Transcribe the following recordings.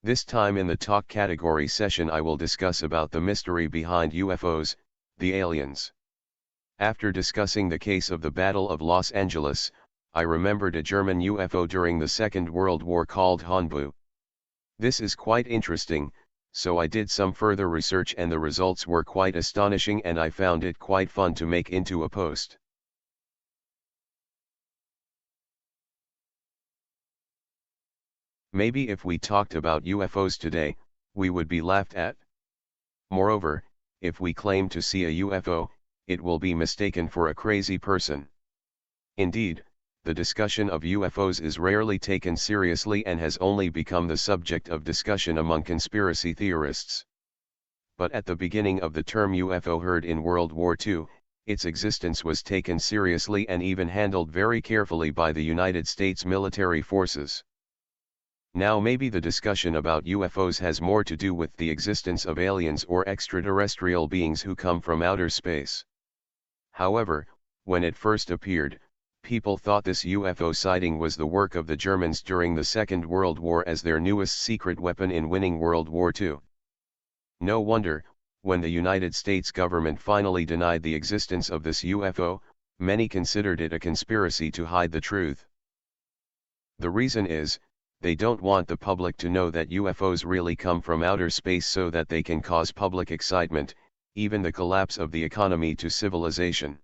This time in the talk category session I will discuss about the mystery behind UFOs, the aliens. After discussing the case of the Battle of Los Angeles, I remembered a German UFO during the Second World War called Honbu. This is quite interesting, so I did some further research and the results were quite astonishing and I found it quite fun to make into a post. Maybe if we talked about UFOs today, we would be laughed at. Moreover, if we claim to see a UFO, it will be mistaken for a crazy person. Indeed, the discussion of UFOs is rarely taken seriously and has only become the subject of discussion among conspiracy theorists. But at the beginning of the term UFO heard in World War II, its existence was taken seriously and even handled very carefully by the United States military forces. Now maybe the discussion about UFOs has more to do with the existence of aliens or extraterrestrial beings who come from outer space. However, when it first appeared, people thought this UFO sighting was the work of the Germans during the Second World War as their newest secret weapon in winning World War II. No wonder, when the United States government finally denied the existence of this UFO, many considered it a conspiracy to hide the truth. The reason is, they don't want the public to know that UFOs really come from outer space so that they can cause public excitement, even the collapse of the economy to civilization.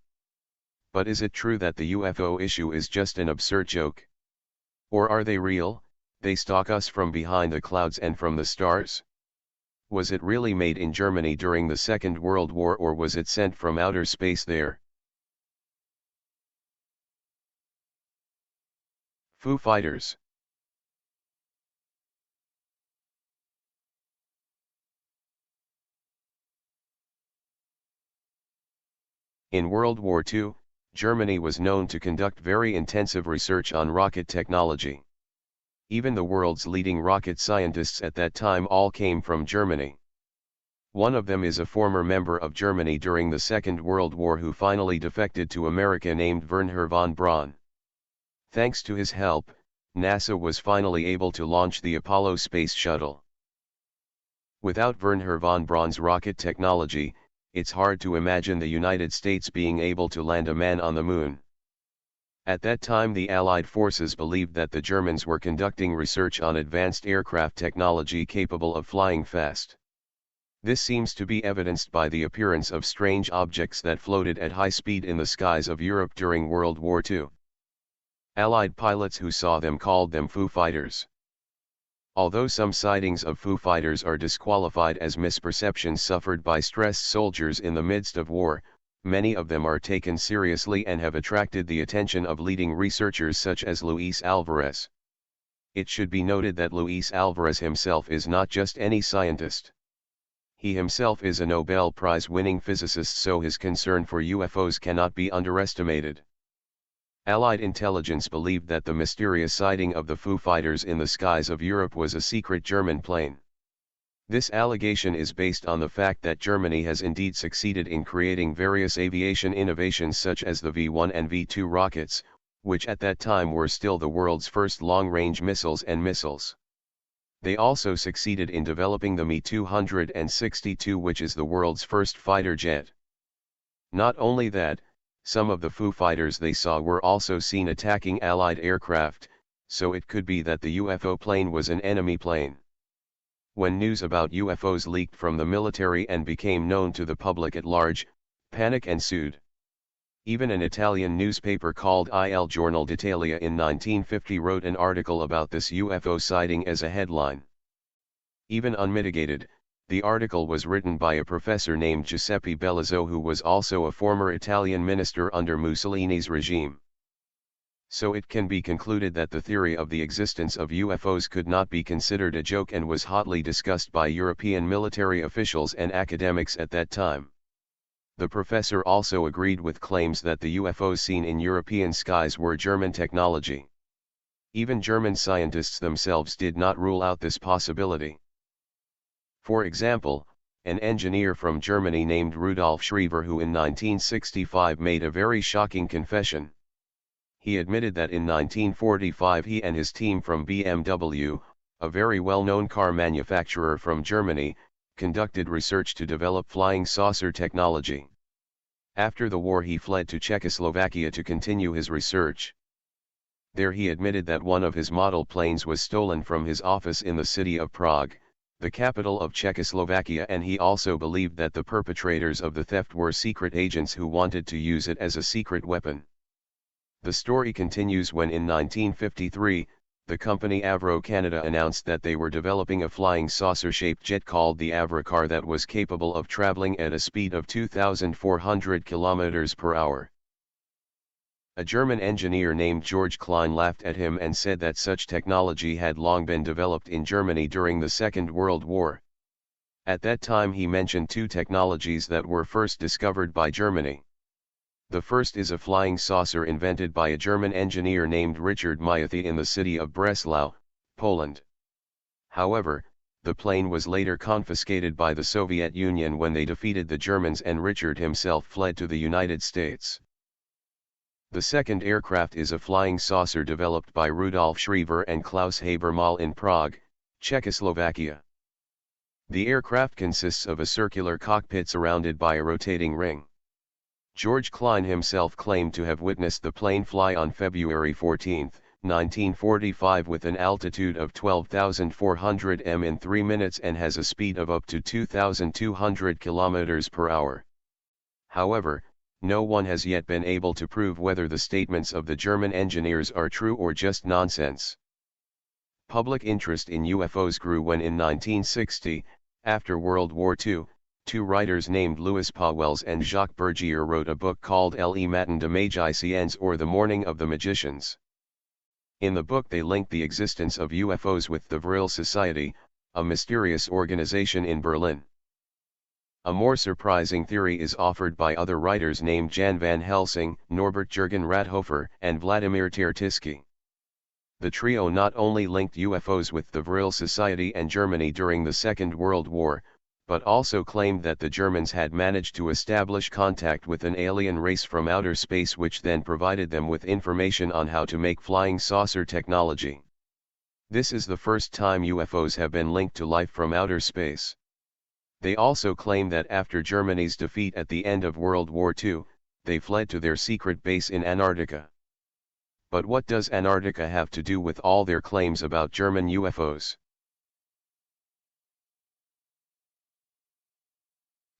But is it true that the UFO issue is just an absurd joke? Or are they real? They stalk us from behind the clouds and from the stars? Was it really made in Germany during the Second World War or was it sent from outer space there? Foo Fighters. In World War II, Germany was known to conduct very intensive research on rocket technology. Even the world's leading rocket scientists at that time all came from Germany. One of them is a former member of Germany during the Second World War who finally defected to America named Wernher von Braun. Thanks to his help, NASA was finally able to launch the Apollo space shuttle. Without Wernher von Braun's rocket technology, it's hard to imagine the United States being able to land a man on the moon. At that time the Allied forces believed that the Germans were conducting research on advanced aircraft technology capable of flying fast. This seems to be evidenced by the appearance of strange objects that floated at high speed in the skies of Europe during World War II. Allied pilots who saw them called them Foo Fighters. Although some sightings of Foo Fighters are disqualified as misperceptions suffered by stressed soldiers in the midst of war, many of them are taken seriously and have attracted the attention of leading researchers such as Luis Alvarez. It should be noted that Luis Alvarez himself is not just any scientist. He himself is a Nobel Prize-winning physicist, so his concern for UFOs cannot be underestimated. Allied intelligence believed that the mysterious sighting of the Foo Fighters in the skies of Europe was a secret German plane. This allegation is based on the fact that Germany has indeed succeeded in creating various aviation innovations such as the V-1 and V-2 rockets, which at that time were still the world's first long-range missiles and missiles. They also succeeded in developing the Me-262, which is the world's first fighter jet. Not only that, some of the Foo Fighters they saw were also seen attacking Allied aircraft, so it could be that the UFO plane was an enemy plane. When news about UFOs leaked from the military and became known to the public at large, panic ensued. Even an Italian newspaper called Il Giornale d'Italia in 1950 wrote an article about this UFO sighting as a headline. Even unmitigated, the article was written by a professor named Giuseppe Bellizzo, who was also a former Italian minister under Mussolini's regime. So it can be concluded that the theory of the existence of UFOs could not be considered a joke and was hotly discussed by European military officials and academics at that time. The professor also agreed with claims that the UFOs seen in European skies were German technology. Even German scientists themselves did not rule out this possibility. For example, an engineer from Germany named Rudolf Schriever, who in 1965 made a very shocking confession. He admitted that in 1945 he and his team from BMW, a very well-known car manufacturer from Germany, conducted research to develop flying saucer technology. After the war he fled to Czechoslovakia to continue his research. There he admitted that one of his model planes was stolen from his office in the city of Prague, the capital of Czechoslovakia, and he also believed that the perpetrators of the theft were secret agents who wanted to use it as a secret weapon. The story continues when in 1953, the company Avro Canada announced that they were developing a flying saucer-shaped jet called the Avrocar that was capable of traveling at a speed of 2,400 km per hour. A German engineer named George Klein laughed at him and said that such technology had long been developed in Germany during the Second World War. At that time he mentioned two technologies that were first discovered by Germany. The first is a flying saucer invented by a German engineer named Richard Miothy in the city of Breslau, Poland. However, the plane was later confiscated by the Soviet Union when they defeated the Germans and Richard himself fled to the United States. The second aircraft is a flying saucer developed by Rudolf Schriever and Klaus Habermal in Prague, Czechoslovakia. The aircraft consists of a circular cockpit surrounded by a rotating ring. George Klein himself claimed to have witnessed the plane fly on February 14, 1945 with an altitude of 12,400 m in 3 minutes and has a speed of up to 2,200 km per hour. However, no one has yet been able to prove whether the statements of the German engineers are true or just nonsense. Public interest in UFOs grew when in 1960, after World War II, two writers named Louis Pauwels and Jacques Bergier wrote a book called Le Matin de Magiciens, or The Morning of the Magicians. In the book they linked the existence of UFOs with the Vril Society, a mysterious organization in Berlin. A more surprising theory is offered by other writers named Jan van Helsing, Norbert Jürgen Rathofer, and Vladimir Tertysky. The trio not only linked UFOs with the Vril Society and Germany during the Second World War, but also claimed that the Germans had managed to establish contact with an alien race from outer space, which then provided them with information on how to make flying saucer technology. This is the first time UFOs have been linked to life from outer space. They also claim that after Germany's defeat at the end of World War II, they fled to their secret base in Antarctica. But what does Antarctica have to do with all their claims about German UFOs?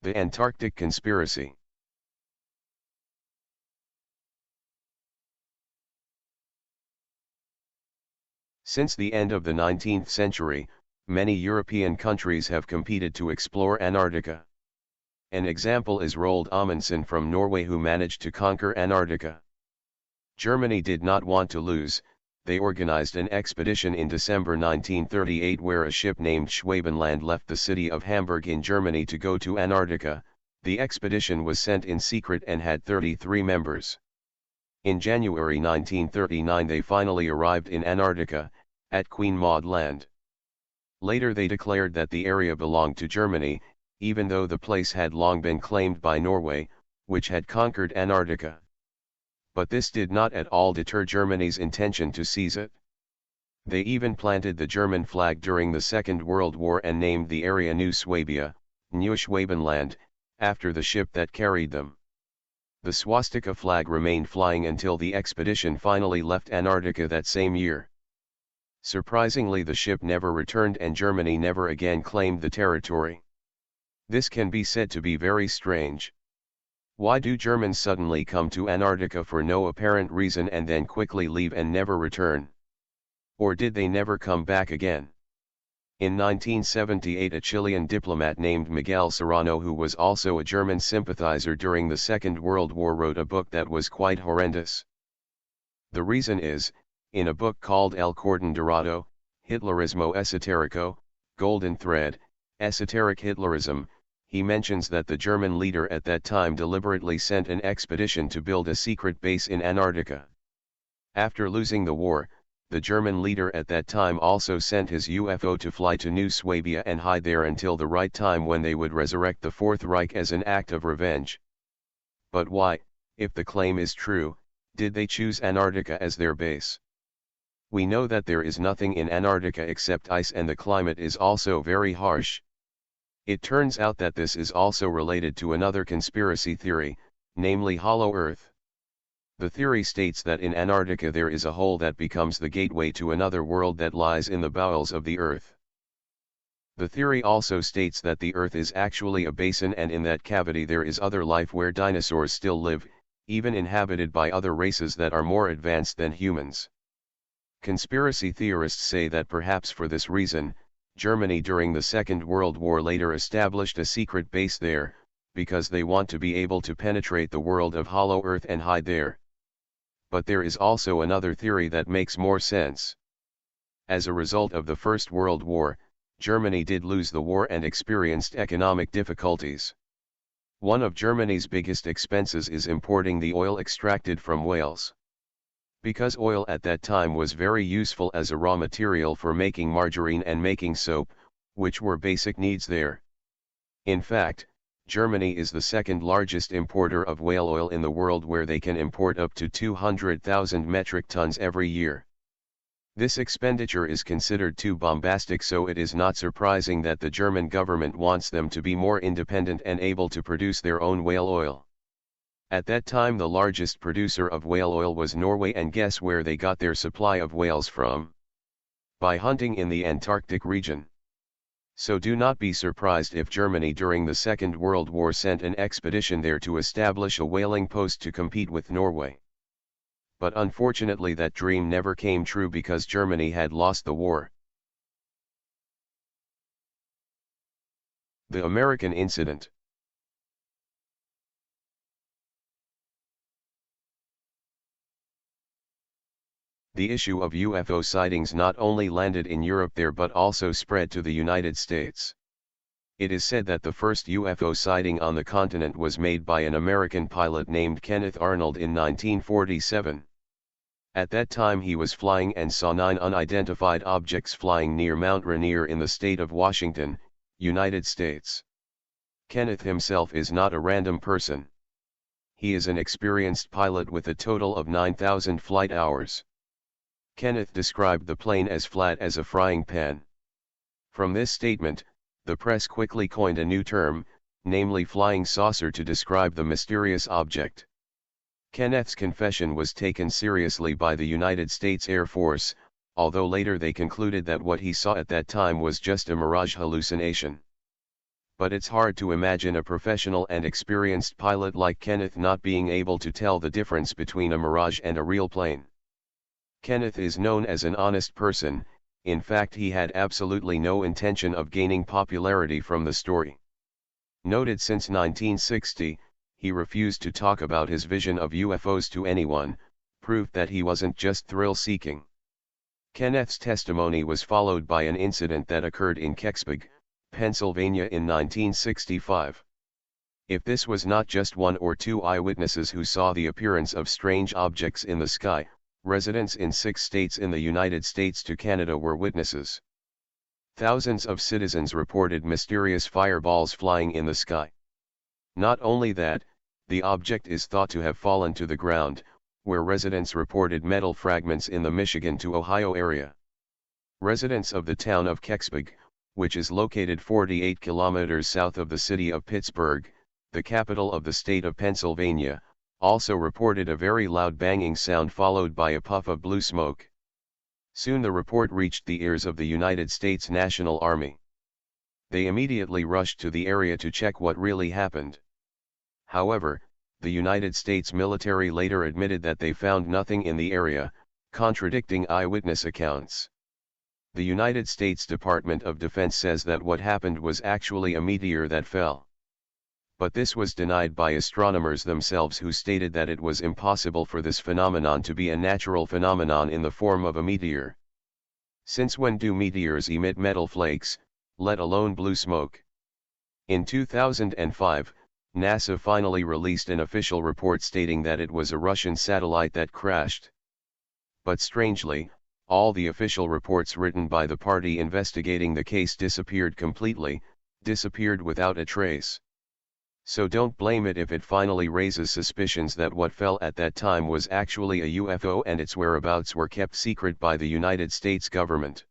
The Antarctic Conspiracy. Since the end of the 19th century, many European countries have competed to explore Antarctica. An example is Roald Amundsen from Norway, who managed to conquer Antarctica. Germany did not want to lose. They organized an expedition in December 1938 where a ship named Schwabenland left the city of Hamburg in Germany to go to Antarctica. The expedition was sent in secret and had 33 members. In January 1939 they finally arrived in Antarctica, at Queen Maud Land. Later they declared that the area belonged to Germany, even though the place had long been claimed by Norway, which had conquered Antarctica. But this did not at all deter Germany's intention to seize it. They even planted the German flag during the Second World War and named the area New Swabia, New Schwabenland, after the ship that carried them. The swastika flag remained flying until the expedition finally left Antarctica that same year. Surprisingly, the ship never returned and Germany never again claimed the territory. This can be said to be very strange. Why do Germans suddenly come to Antarctica for no apparent reason and then quickly leave and never return? Or did they never come back again? In 1978 a Chilean diplomat named Miguel Serrano, who was also a German sympathizer during the Second World War, wrote a book that was quite horrendous. The reason is, in a book called El Cordon Dorado, Hitlerismo Esoterico, Golden Thread, Esoteric Hitlerism, he mentions that the German leader at that time deliberately sent an expedition to build a secret base in Antarctica. After losing the war, the German leader at that time also sent his UFO to fly to New Swabia and hide there until the right time when they would resurrect the Fourth Reich as an act of revenge. But why, if the claim is true, did they choose Antarctica as their base? We know that there is nothing in Antarctica except ice, and the climate is also very harsh. It turns out that this is also related to another conspiracy theory, namely Hollow Earth. The theory states that in Antarctica there is a hole that becomes the gateway to another world that lies in the bowels of the Earth. The theory also states that the Earth is actually a basin, and in that cavity there is other life where dinosaurs still live, even inhabited by other races that are more advanced than humans. Conspiracy theorists say that perhaps for this reason, Germany during the Second World War later established a secret base there, because they want to be able to penetrate the world of Hollow Earth and hide there. But there is also another theory that makes more sense. As a result of the First World War, Germany did lose the war and experienced economic difficulties. One of Germany's biggest expenses is importing the oil extracted from whales. Because oil at that time was very useful as a raw material for making margarine and making soap, which were basic needs there. In fact, Germany is the second largest importer of whale oil in the world, where they can import up to 200,000 metric tons every year. This expenditure is considered too bombastic, so it is not surprising that the German government wants them to be more independent and able to produce their own whale oil. At that time the largest producer of whale oil was Norway, and guess where they got their supply of whales from? By hunting in the Antarctic region. So do not be surprised if Germany during the Second World War sent an expedition there to establish a whaling post to compete with Norway. But unfortunately that dream never came true because Germany had lost the war. The American Incident. The issue of UFO sightings not only landed in Europe there but also spread to the United States. It is said that the first UFO sighting on the continent was made by an American pilot named Kenneth Arnold in 1947. At that time he was flying and saw 9 unidentified objects flying near Mount Rainier in the state of Washington, United States. Kenneth himself is not a random person. He is an experienced pilot with a total of 9,000 flight hours. Kenneth described the plane as flat as a frying pan. From this statement, the press quickly coined a new term, namely flying saucer, to describe the mysterious object. Kenneth's confession was taken seriously by the United States Air Force, although later they concluded that what he saw at that time was just a mirage hallucination. But it's hard to imagine a professional and experienced pilot like Kenneth not being able to tell the difference between a mirage and a real plane. Kenneth is known as an honest person. In fact, he had absolutely no intention of gaining popularity from the story. Noted since 1960, he refused to talk about his vision of UFOs to anyone, proof that he wasn't just thrill-seeking. Kenneth's testimony was followed by an incident that occurred in Kecksburg, Pennsylvania in 1965. If this was not just 1 or 2 eyewitnesses who saw the appearance of strange objects in the sky, residents in 6 states in the United States to Canada were witnesses. Thousands of citizens reported mysterious fireballs flying in the sky. Not only that, the object is thought to have fallen to the ground, where residents reported metal fragments in the Michigan to Ohio area. Residents of the town of Kecksburg, which is located 48 kilometers south of the city of Pittsburgh, the capital of the state of Pennsylvania, also reported a very loud banging sound followed by a puff of blue smoke. Soon the report reached the ears of the United States National Army. They immediately rushed to the area to check what really happened. However, the United States military later admitted that they found nothing in the area, contradicting eyewitness accounts. The United States Department of Defense says that what happened was actually a meteor that fell. But this was denied by astronomers themselves, who stated that it was impossible for this phenomenon to be a natural phenomenon in the form of a meteor. Since when do meteors emit metal flakes, let alone blue smoke? In 2005, NASA finally released an official report stating that it was a Russian satellite that crashed. But strangely, all the official reports written by the party investigating the case disappeared completely, disappeared without a trace. So don't blame it if it finally raises suspicions that what fell at that time was actually a UFO and its whereabouts were kept secret by the United States government.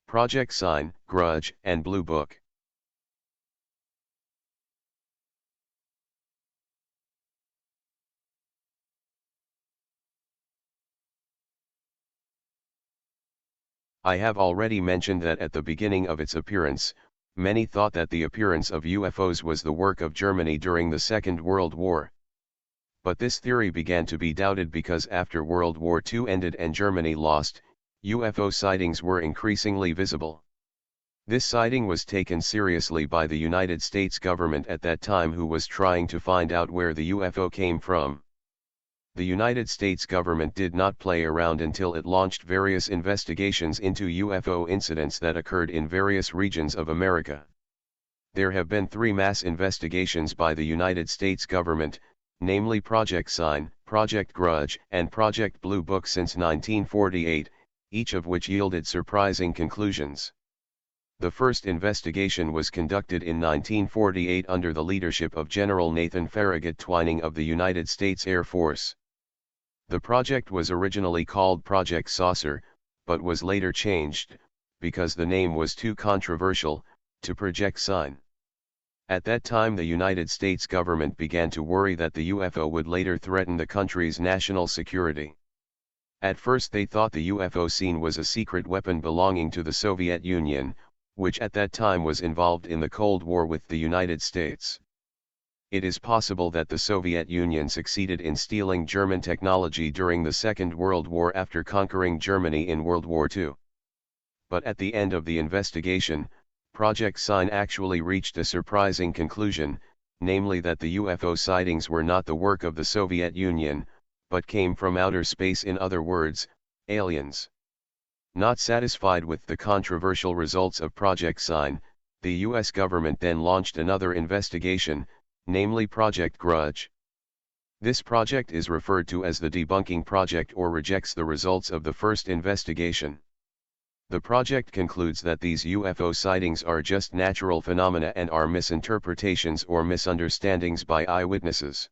Project Sign, Grudge, and Blue Book. I have already mentioned that at the beginning of its appearance, many thought that the appearance of UFOs was the work of Germany during the Second World War. But this theory began to be doubted because after World War II ended and Germany lost, UFO sightings were increasingly visible. This sighting was taken seriously by the United States government at that time, who was trying to find out where the UFO came from. The United States government did not play around until it launched various investigations into UFO incidents that occurred in various regions of America. There have been 3 mass investigations by the United States government, namely Project Sign, Project Grudge, and Project Blue Book since 1948, each of which yielded surprising conclusions. The first investigation was conducted in 1948 under the leadership of General Nathan Farragut Twining of the United States Air Force. The project was originally called Project Saucer, but was later changed, because the name was too controversial, to Project Sign. At that time the United States government began to worry that the UFO would later threaten the country's national security. At first they thought the UFO scene was a secret weapon belonging to the Soviet Union, which at that time was involved in the Cold War with the United States. It is possible that the Soviet Union succeeded in stealing German technology during the Second World War after conquering Germany in World War II. But at the end of the investigation, Project Sign actually reached a surprising conclusion, namely that the UFO sightings were not the work of the Soviet Union, but came from outer space, in other words, aliens. Not satisfied with the controversial results of Project Sign, the US government then launched another investigation, namely Project Grudge. This project is referred to as the debunking project or rejects the results of the first investigation. The project concludes that these UFO sightings are just natural phenomena and are misinterpretations or misunderstandings by eyewitnesses.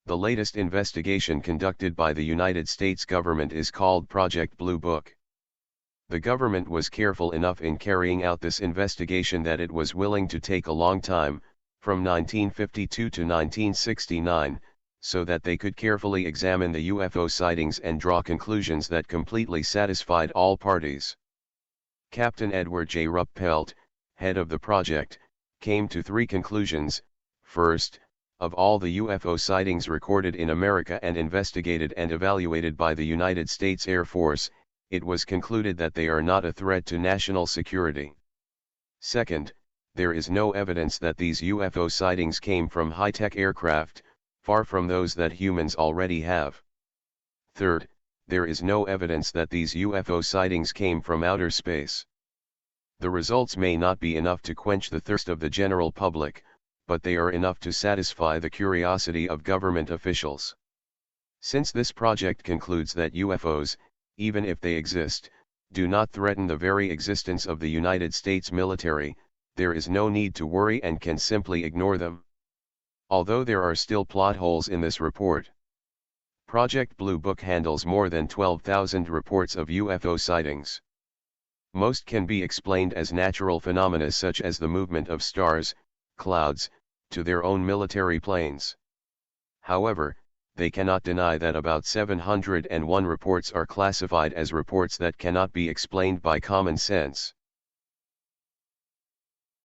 The latest investigation conducted by the United States government is called Project Blue Book. The government was careful enough in carrying out this investigation that it was willing to take a long time, from 1952 to 1969, so that they could carefully examine the UFO sightings and draw conclusions that completely satisfied all parties. Captain Edward J. Ruppelt, head of the project, came to 3 conclusions. First, of all the UFO sightings recorded in America and investigated and evaluated by the United States Air Force, it was concluded that they are not a threat to national security. Second, there is no evidence that these UFO sightings came from high-tech aircraft, far from those that humans already have. Third, there is no evidence that these UFO sightings came from outer space. The results may not be enough to quench the thirst of the general public, but they are enough to satisfy the curiosity of government officials. Since this project concludes that UFOs, even if they exist, do not threaten the very existence of the United States military, there is no need to worry and can simply ignore them. Although there are still plot holes in this report. Project Blue Book handles more than 12,000 reports of UFO sightings. Most can be explained as natural phenomena such as the movement of stars, clouds, to their own military planes. However, they cannot deny that about 701 reports are classified as reports that cannot be explained by common sense.